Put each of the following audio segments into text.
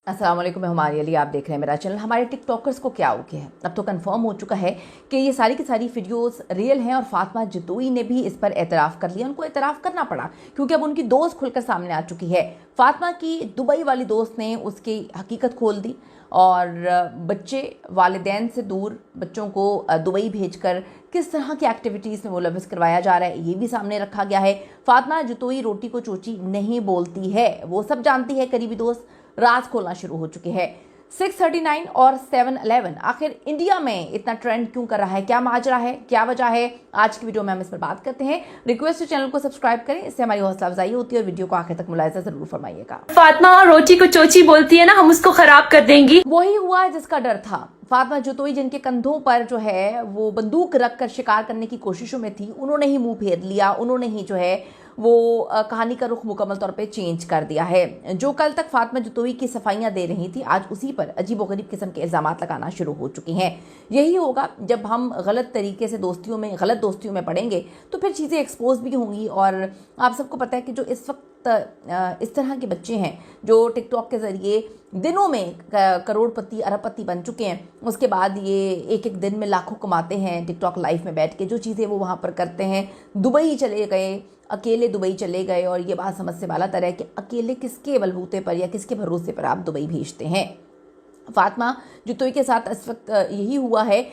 अस्सलाम वालेकुम, मैं हमारे लिए आप देख रहे हैं मेरा चैनल। हमारे टिकटॉकर्स को क्या हो गया है, अब तो कंफर्म हो चुका है कि ये सारी की सारी वीडियोस रियल हैं और फातिमा जतोई ने भी इस पर एतराफ़ कर लिया। उनको एतराफ़ करना पड़ा क्योंकि अब उनकी दोस्त खुलकर सामने आ चुकी है। फातिमा की दुबई वाली दोस्त ने उसकी हकीकत खोल दी और बच्चे वालिदैन से दूर बच्चों को दुबई भेजकर किस तरह की एक्टिविटीज़ में मुलविस करवाया जा रहा है ये भी सामने रखा गया है। फातिमा जतोई रोटी को चोची नहीं बोलती है, वो सब जानती है। करीबी दोस्त राज खोलना शुरू हो चुके हैं। 639 और 711 आखिर इंडिया में इतना ट्रेंड क्यों कर रहा है, क्या माजरा है, क्या वजह है, आज की वीडियो में हम इस पर बात करते हैं। रिक्वेस्ट है चैनल को सब्सक्राइब करें, इससे हमारी हौसला अफजाई होती है और वीडियो को आखिर तक मुलाहिजा जरूर फरमाइएगा। फातिमा रोटी को चोची बोलती है ना, हम उसको खराब कर देंगी। वही हुआ जिसका डर था। फातिमा जतोई जिनके कंधों पर जो है वो बंदूक रखकर शिकार करने की कोशिशों में थी, उन्होंने ही मुंह फेर लिया, उन्होंने ही जो है वो कहानी का रुख मुकम्मल तौर पे चेंज कर दिया है। जो कल तक फातिमा जतोई की सफाइयां दे रही थी, आज उसी पर अजीबोगरीब किस्म के इल्ज़ामात लगाना शुरू हो चुकी हैं। यही होगा जब हम गलत तरीके से गलत दोस्तियों में पड़ेंगे तो फिर चीज़ें एक्सपोज भी होंगी। और आप सबको पता है कि जो इस वक्त इस तरह के बच्चे हैं जो टिकटॉक के ज़रिए दिनों में करोड़पति अरबपति बन चुके हैं, उसके बाद ये एक एक दिन में लाखों कमाते हैं टिकटॉक लाइव में बैठ के। जो चीज़ें वो वहाँ पर करते हैं, दुबई चले गए, अकेले दुबई चले गए, और ये बात समझ से बाला तर है कि अकेले किसके बलबूते पर या किसके भरोसे पर आप दुबई भेजते हैं। फातिमा जतोई के साथ इस वक्त यही हुआ है।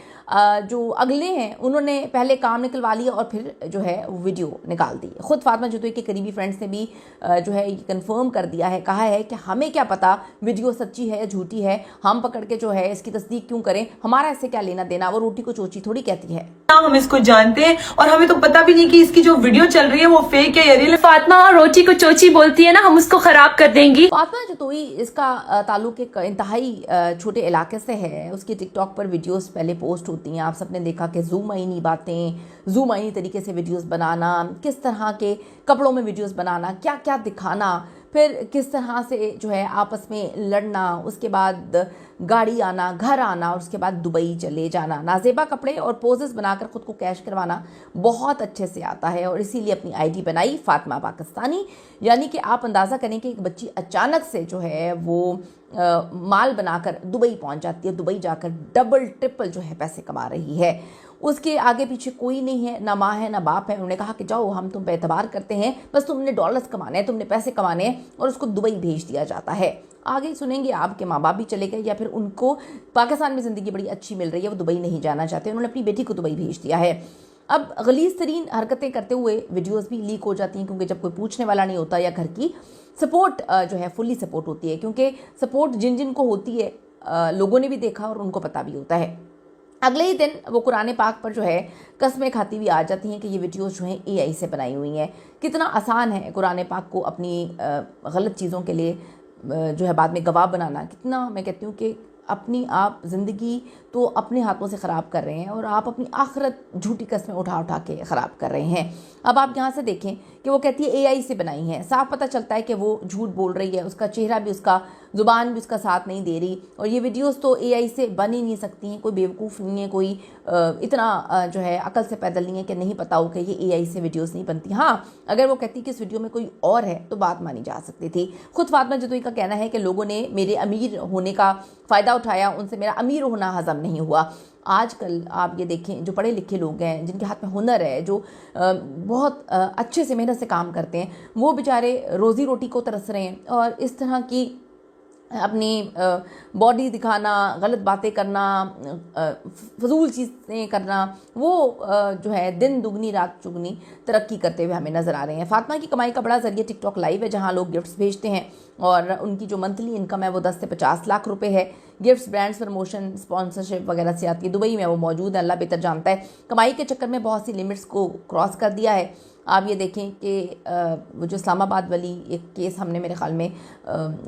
जो अगले हैं उन्होंने पहले काम निकलवा लिया और फिर जो है वीडियो निकाल दी। खुद फातिमा जतोई के करीबी फ्रेंड्स ने भी जो है ये कंफर्म कर दिया है, कहा है कि हमें क्या पता वीडियो सच्ची है या झूठी है, हम पकड़ के जो है इसकी तस्दीक क्यों करें, हमारा इससे क्या लेना देना, वो रोटी को चोची थोड़ी कहती है। हम इसको जानते हैं और हमें तो पता भी नहीं कि इसकी जो वीडियो चल रही है वो फेक है या रियल। फातिमा रोटी को चोची बोलती है ना, हम उसको खराब कर देंगी। फातिमा जतोई इसका ताल्लुक एक इंतहाई छोटे इलाके से है। उसकी टिकटॉक पर वीडियोस पहले पोस्ट होती हैं, आप सबने देखा कि जूम आईनी बातें, जूम आईनी तरीके से वीडियोस बनाना, किस तरह के कपड़ों में वीडियोस बनाना, क्या क्या दिखाना, फिर किस तरह से जो है आपस में लड़ना, उसके बाद गाड़ी आना, घर आना और उसके बाद दुबई चले जाना। नाजेबा कपड़े और पोजेस बनाकर ख़ुद को कैश करवाना बहुत अच्छे से आता है और इसीलिए अपनी आईडी बनाई फातिमा पाकिस्तानी। यानी कि आप अंदाज़ा करें कि एक बच्ची अचानक से जो है वो माल बनाकर दुबई पहुंच जाती है, दुबई जाकर डबल ट्रिपल जो है पैसे कमा रही है। उसके आगे पीछे कोई नहीं है, ना माँ है ना बाप है। उन्होंने कहा कि जाओ, हम तुम पे एतबार करते हैं, बस तुमने डॉलर्स कमाने हैं, तुमने पैसे कमाने हैं, और उसको दुबई भेज दिया जाता है। आगे सुनेंगे आपके माँ बाप भी चले गए या फिर उनको पाकिस्तान में ज़िंदगी बड़ी अच्छी मिल रही है, वो दुबई नहीं जाना चाहते, उन्होंने अपनी बेटी को दुबई भेज दिया है। अब गलीज़ तरीन हरकतें करते हुए वीडियोस भी लीक हो जाती हैं क्योंकि जब कोई पूछने वाला नहीं होता या घर की सपोर्ट जो है फुल्ली सपोर्ट होती है, क्योंकि सपोर्ट जिन जिन को होती है लोगों ने भी देखा और उनको पता भी होता है। अगले ही दिन वो कुरान पाक पर जो है कस्में खाती हुई आ जाती हैं कि ये वीडियोस जो हैं एआई से बनाई हुई हैं। कितना आसान है कुरान पाक को अपनी गलत चीज़ों के लिए जो है बाद में गवाह बनाना। कितना, मैं कहती हूँ कि अपनी आप ज़िंदगी तो अपने हाथों से ख़राब कर रहे हैं और आप अपनी आखिरत झूठी कस्में उठा उठा के ख़राब कर रहे हैं। अब आप यहाँ से देखें कि वो कहती है एआई से बनाई है, साफ पता चलता है कि वो झूठ बोल रही है, उसका चेहरा भी, उसका ज़ुबान भी उसका साथ नहीं दे रही। और ये वीडियोस तो एआई से बन ही नहीं सकती हैं। कोई बेवकूफ़ नहीं है, कोई इतना जो है अकल से पैदल नहीं है कि नहीं पता हो कि ये एआई से वीडियोस नहीं बनती। हाँ, अगर वो कहती कि इस वीडियो में कोई और है तो बात मानी जा सकती थी। खुद फातिमा जतोई का कहना है कि लोगों ने मेरे अमीर होने का फ़ायदा उठाया, उनसे मेरा अमीर होना हज़म नहीं हुआ। आजकल आप ये देखें, जो पढ़े लिखे लोग हैं, जिनके हाथ में हुनर है, जो बहुत अच्छे से मेहनत से काम करते हैं, वो बेचारे रोज़ी रोटी को तरस रहे हैं। और इस तरह की अपनी बॉडी दिखाना, गलत बातें करना, फजूल चीज़ें करना, वो जो है दिन दुगनी रात चुगनी तरक्की करते हुए हमें नज़र आ रहे हैं। फातिमा की कमाई का बड़ा ज़रिया टिकटॉक लाइव है, जहां लोग गिफ्ट्स भेजते हैं और उनकी जो मंथली इनकम है वो 10 से 50 लाख रुपए है। गिफ्ट्स, ब्रांड्स, प्रमोशन, स्पॉन्सरशिप वगैरह से आती है। दुबई में वो मौजूद है, अल्लाह बेहतर जानता है। कमाई के चक्कर में बहुत सी लिमिट्स को क्रॉस कर दिया है। आप ये देखें कि वो जो इस्लामाबाद वाली एक केस हमने मेरे ख्याल में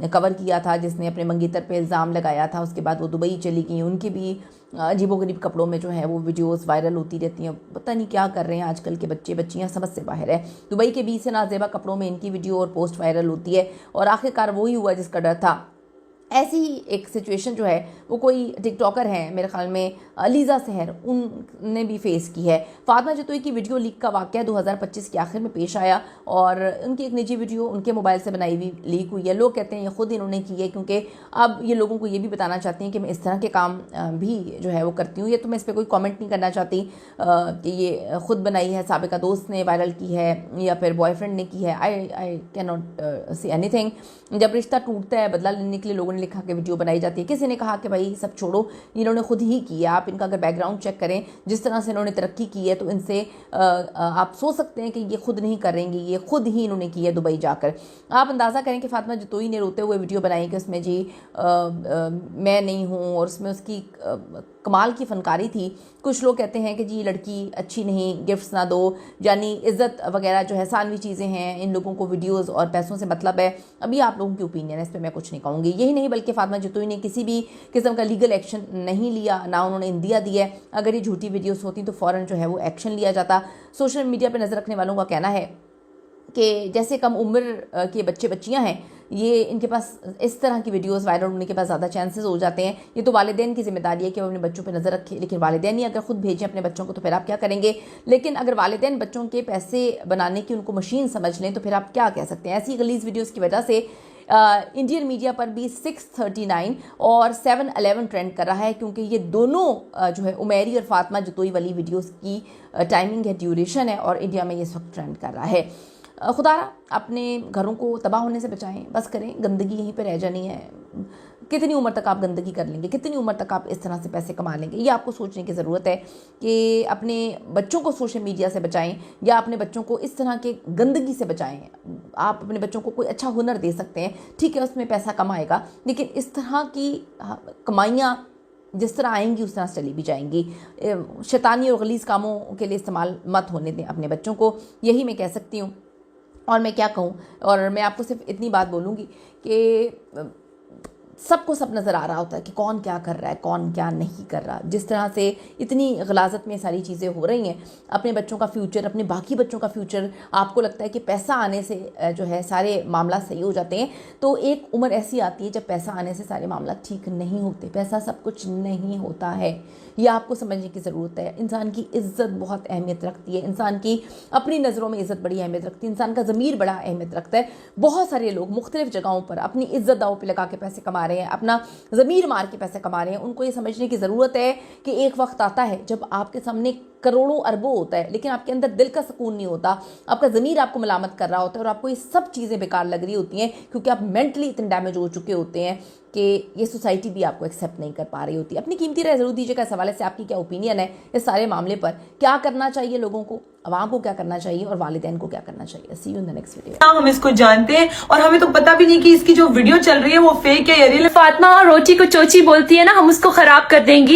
कवर किया था, जिसने अपने मंगेतर पे इल्ज़ाम लगाया था, उसके बाद वो दुबई चली गई। उनकी भी अजीबोगरीब कपड़ों में जो है वो वीडियोस वायरल होती रहती हैं। पता नहीं क्या कर रहे हैं आजकल के बच्चे बच्चियां, समझ से बाहर है। दुबई के 20 से नाजेबा कपड़ों में इनकी वीडियो और पोस्ट वायरल होती है और आखिरकार वही हुआ जिसका डर था। ऐसी ही एक सिचुएशन जो है वो कोई टिकटॉकर हैं, मेरे ख्याल में लीज़ा सहर, उनने भी फेस की है। फातिमा जतोई की वीडियो लीक का वाक़या 2025 के आखिर में पेश आया और उनकी एक निजी वीडियो उनके मोबाइल से बनाई हुई लीक हुई है। लोग कहते हैं ये खुद इन्होंने की है, क्योंकि अब ये लोगों को ये भी बताना चाहती हैं कि मैं इस तरह के काम भी जो है वो करती हूँ। ये तो मैं इस पर कोई कॉमेंट नहीं करना चाहती कि ये खुद बनाई है, साबिका दोस्त ने वायरल की है या फिर बॉयफ्रेंड ने की है। I can not see anything. जब रिश्ता टूटता है, बदला लेने के लिए लोगों ने लिखा कि वीडियो बनाई जाती है। किसी ने कहा कि भाई सब छोड़ो, इन्होंने खुद ही किया। आप इनका अगर बैकग्राउंड चेक करें, जिस तरह से इन्होंने तरक्की की है, तो इनसे आप सोच सकते हैं कि ये खुद नहीं करेंगी, ये खुद ही इन्होंने की है दुबई जाकर। आप अंदाज़ा करें कि फातिमा जतोई ने रोते हुए वीडियो बनाई कि उसमें जी मैं नहीं हूँ, और उसमें उसकी कमाल की फ़नकारी थी। कुछ लोग कहते हैं कि जी लड़की अच्छी नहीं, गिफ्ट्स ना दो, यानी इज़्ज़त वगैरह जो है सानवी चीज़ें हैं, इन लोगों को वीडियोस और पैसों से मतलब है। अभी आप लोगों की ओपिनियन है, इस पर मैं कुछ नहीं कहूँगी। यही नहीं बल्कि फातिमा जतोई ने किसी भी किस्म का लीगल एक्शन नहीं लिया, ना उन्होंने इंदिया दी है। अगर ये झूठी वीडियोस होती तो फ़ौरन जो है वो एक्शन लिया जाता। सोशल मीडिया पर नज़र रखने वालों का कहना है कि जैसे कम उम्र के बच्चे बच्चियां हैं, ये इनके पास इस तरह की वीडियोस वायरल होने के पास ज़्यादा चांसेस हो जाते हैं। ये तो वालिदैन की जिम्मेदारी है कि वो अपने बच्चों पे नज़र रखें, लेकिन वालिदैन ही अगर खुद भेजें अपने बच्चों को तो फिर आप क्या करेंगे। लेकिन अगर वालिदैन बच्चों के पैसे बनाने की उनको मशीन समझ लें तो फिर आप क्या कह सकते हैं। ऐसी गलीज़ वीडियोज़ की वजह से इंडियन मीडिया पर भी 639 और 711 ट्रेंड कर रहा है, क्योंकि ये दोनों जो है उमेरी और फातिमा जतोई वाली वीडियोस की टाइमिंग है, ड्यूरेशन है, और इंडिया में ये इस वक्त ट्रेंड कर रहा है। खुदारा अपने घरों को तबाह होने से बचाएं, बस करें, गंदगी यहीं पे रह जानी है। कितनी उम्र तक आप गंदगी कर लेंगे, कितनी उम्र तक आप इस तरह से पैसे कमा लेंगे, ये आपको सोचने की ज़रूरत है कि अपने बच्चों को सोशल मीडिया से बचाएं या अपने बच्चों को इस तरह के गंदगी से बचाएं। आप अपने बच्चों को कोई अच्छा हुनर दे सकते हैं, ठीक है, उसमें पैसा कमाएगा, लेकिन इस तरह की कमाइयाँ जिस तरह आएंगी उस तरह से चली भी जाएंगी। शैतानी और गलीज़ कामों के लिए इस्तेमाल मत होने दें अपने बच्चों को, यही मैं कह सकती हूँ। और मैं क्या कहूँ, और मैं आपको सिर्फ इतनी बात बोलूँगी कि सबको सब नज़र आ रहा होता है कि कौन क्या कर रहा है, कौन क्या नहीं कर रहा। जिस तरह से इतनी गलाजत में सारी चीज़ें हो रही हैं, अपने बच्चों का फ्यूचर, अपने बाकी बच्चों का फ्यूचर, आपको लगता है कि पैसा आने से जो है सारे मामला सही हो जाते हैं, तो एक उम्र ऐसी आती है जब पैसा आने से सारे मामला ठीक नहीं होते। पैसा सब कुछ नहीं होता है, यह आपको समझने की ज़रूरत है। इंसान की इज़्ज़त बहुत अहमियत रखती है, इंसान की अपनी नज़रों में इज़्ज़त बड़ी अहमियत रखती है, इंसान का ज़मीर बड़ा अहमियत रखता है। बहुत सारे लोग मुख्तलिफ़ जगहों पर अपनी इज़्ज़त दांव पे लगा के पैसे कमा रहे हैं, अपना ज़मीर मार के पैसे कमा रहे हैं। उनको ये समझने की ज़रूरत है कि एक वक्त आता है जब आपके सामने करोड़ों अरबों होता है, लेकिन आपके अंदर दिल का सुकून नहीं होता, आपका ज़मीर आपको मलामत कर रहा होता है और आपको ये सब चीज़ें बेकार लग रही होती हैं, क्योंकि आप मेंटली इतने डैमेज हो चुके होते हैं कि ये सोसाइटी भी आपको एक्सेप्ट नहीं कर पा रही होती। अपनी कीमती राय ज़रूर दीजिएगा। इस हवाले से आपकी क्या ओपिनियन है इस सारे मामले पर, क्या करना चाहिए लोगों को, अवाम को क्या करना चाहिए और वालिदैन को क्या करना चाहिए। See you in the next video. हम इसको जानते हैं और हमें तो पता भी नहीं कि इसकी जो वीडियो चल रही है वो फेक है या रियल। फातिमा रोटी को चोची बोलती है ना, हम उसको खराब कर देंगी।